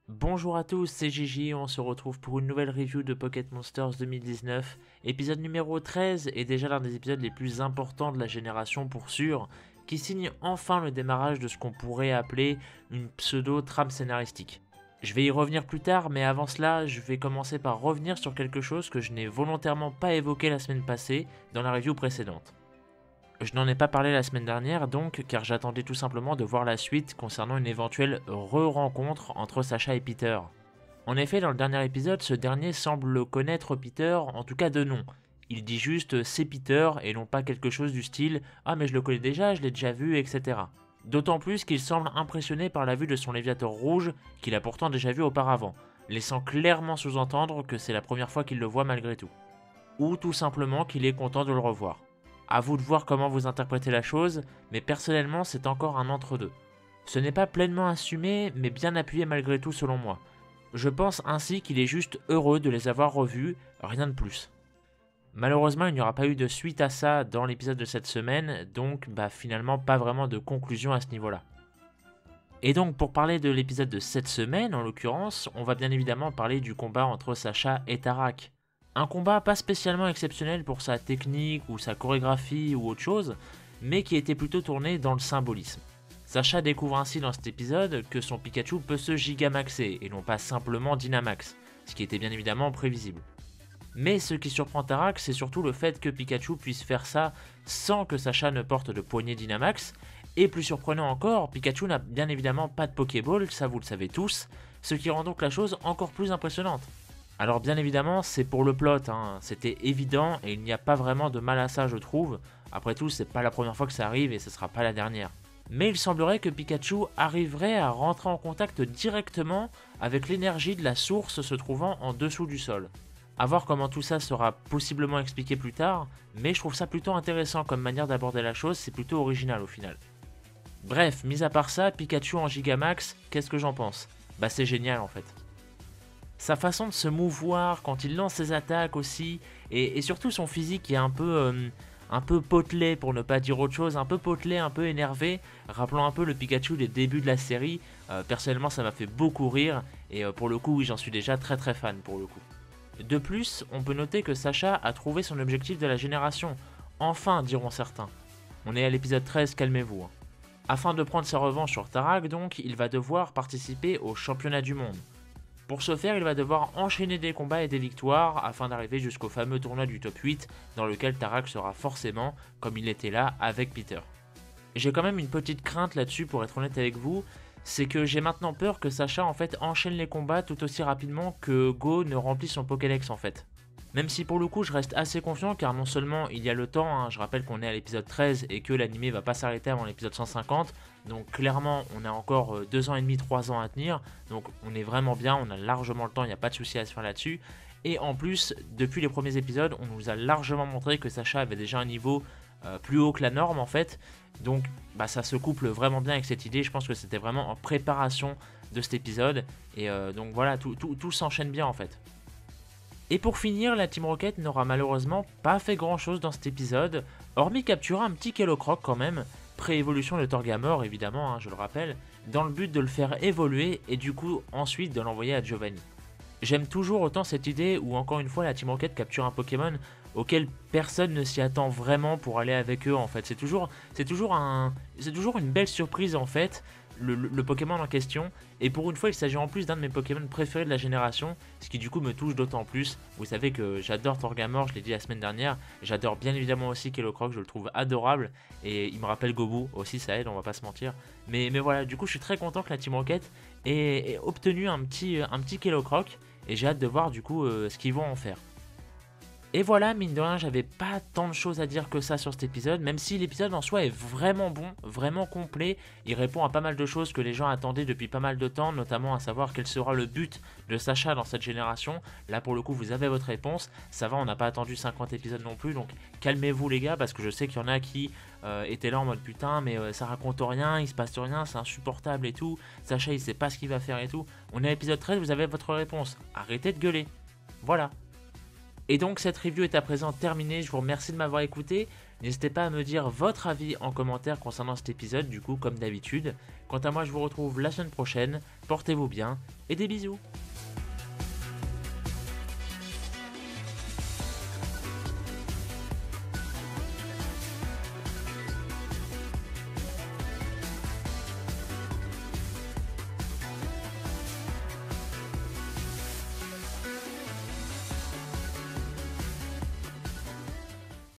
Bonjour à tous, c'est Gigi, on se retrouve pour une nouvelle review de Pocket Monsters 2019, épisode numéro 13 et déjà l'un des épisodes les plus importants de la génération pour sûr, qui signe enfin le démarrage de ce qu'on pourrait appeler une pseudo-trame scénaristique. Je vais y revenir plus tard, mais avant cela, je vais commencer par revenir sur quelque chose que je n'ai volontairement pas évoqué la semaine passée dans la review précédente. Je n'en ai pas parlé la semaine dernière donc, car j'attendais tout simplement de voir la suite concernant une éventuelle re-rencontre entre Sacha et Peter. En effet, dans le dernier épisode, ce dernier semble connaître Peter, en tout cas de nom. Il dit juste c'est Peter et non pas quelque chose du style ah mais je le connais déjà, je l'ai déjà vu, etc. D'autant plus qu'il semble impressionné par la vue de son Léviator rouge qu'il a pourtant déjà vu auparavant, laissant clairement sous-entendre que c'est la première fois qu'il le voit malgré tout. Ou tout simplement qu'il est content de le revoir. À vous de voir comment vous interprétez la chose, mais personnellement c'est encore un entre-deux. Ce n'est pas pleinement assumé, mais bien appuyé malgré tout selon moi. Je pense ainsi qu'il est juste heureux de les avoir revus, rien de plus. Malheureusement il n'y aura pas eu de suite à ça dans l'épisode de cette semaine, donc finalement pas vraiment de conclusion à ce niveau-là. Et donc pour parler de l'épisode de cette semaine en l'occurrence, on va bien évidemment parler du combat entre Sacha et Tarak. Un combat pas spécialement exceptionnel pour sa technique ou sa chorégraphie ou autre chose, mais qui était plutôt tourné dans le symbolisme. Sacha découvre ainsi dans cet épisode que son Pikachu peut se gigamaxer et non pas simplement Dynamax, ce qui était bien évidemment prévisible. Mais ce qui surprend Tarak, c'est surtout le fait que Pikachu puisse faire ça sans que Sacha ne porte de poignée Dynamax, et plus surprenant encore, Pikachu n'a bien évidemment pas de Pokéball, ça vous le savez tous, ce qui rend donc la chose encore plus impressionnante. Alors bien évidemment c'est pour le plot, c'était évident et il n'y a pas vraiment de mal à ça je trouve, après tout c'est pas la première fois que ça arrive et ce sera pas la dernière. Mais il semblerait que Pikachu arriverait à rentrer en contact directement avec l'énergie de la source se trouvant en dessous du sol. A voir comment tout ça sera possiblement expliqué plus tard, mais je trouve ça plutôt intéressant comme manière d'aborder la chose, c'est plutôt original au final. Bref, mis à part ça, Pikachu en Gigamax, qu'est-ce que j'en pense? C'est génial en fait. Sa façon de se mouvoir quand il lance ses attaques aussi, et surtout son physique qui est un peu potelé pour ne pas dire autre chose, un peu potelé, un peu énervé, rappelant un peu le Pikachu des débuts de la série. Personnellement ça m'a fait beaucoup rire, et pour le coup oui, j'en suis déjà très très fan pour le coup. De plus, on peut noter que Sacha a trouvé son objectif de la génération, enfin diront certains. On est à l'épisode 13, calmez-vous. Afin de prendre sa revanche sur Tarak donc, il va devoir participer au championnat du monde. Pour ce faire, il va devoir enchaîner des combats et des victoires afin d'arriver jusqu'au fameux tournoi du top 8 dans lequel Tarak sera forcément, comme il était là, avec Peter. J'ai quand même une petite crainte là-dessus pour être honnête avec vous, c'est que j'ai maintenant peur que Sacha en fait enchaîne les combats tout aussi rapidement que Go ne remplit son Pokédex en fait. Même si pour le coup je reste assez confiant car non seulement il y a le temps, je rappelle qu'on est à l'épisode 13 et que l'animé va pas s'arrêter avant l'épisode 150, donc clairement on a encore 2 ans et demi, 3 ans à tenir, donc on est vraiment bien, on a largement le temps, il n'y a pas de souci à se faire là-dessus. Et en plus, depuis les premiers épisodes, on nous a largement montré que Sacha avait déjà un niveau plus haut que la norme en fait, donc ça se couple vraiment bien avec cette idée, je pense que c'était vraiment en préparation de cet épisode, et donc voilà, tout s'enchaîne bien en fait. Et pour finir, la Team Rocket n'aura malheureusement pas fait grand chose dans cet épisode, hormis capturer un petit Kellocroc quand même, pré-évolution de Torgamore évidemment, je le rappelle, dans le but de le faire évoluer et du coup ensuite de l'envoyer à Giovanni. J'aime toujours autant cette idée où encore une fois la Team Rocket capture un Pokémon auquel personne ne s'y attend vraiment pour aller avec eux en fait. C'est toujours une belle surprise en fait, le Pokémon en question. Et pour une fois il s'agit en plus d'un de mes Pokémon préférés de la génération, ce qui du coup me touche d'autant plus. Vous savez que j'adore Torgamore, je l'ai dit la semaine dernière, j'adore bien évidemment aussi Kellocroc, je le trouve adorable. Et il me rappelle Gobu aussi, ça aide, on va pas se mentir. Mais voilà, du coup je suis très content que la Team Rocket ait obtenu un petit Kellocroc. Et j'ai hâte de voir du coup ce qu'ils vont en faire. Et voilà, mine de rien, j'avais pas tant de choses à dire que ça sur cet épisode, même si l'épisode en soi est vraiment bon, vraiment complet, il répond à pas mal de choses que les gens attendaient depuis pas mal de temps, notamment à savoir quel sera le but de Sacha dans cette génération. Là pour le coup vous avez votre réponse, ça va, on n'a pas attendu 50 épisodes non plus, donc calmez-vous les gars, parce que je sais qu'il y en a qui étaient là en mode putain mais ça raconte rien, il se passe rien, c'est insupportable et tout, Sacha il sait pas ce qu'il va faire et tout. On est à l'épisode 13, vous avez votre réponse, arrêtez de gueuler, voilà. Et donc cette review est à présent terminée, je vous remercie de m'avoir écouté, n'hésitez pas à me dire votre avis en commentaire concernant cet épisode du coup comme d'habitude. Quant à moi je vous retrouve la semaine prochaine, portez-vous bien et des bisous.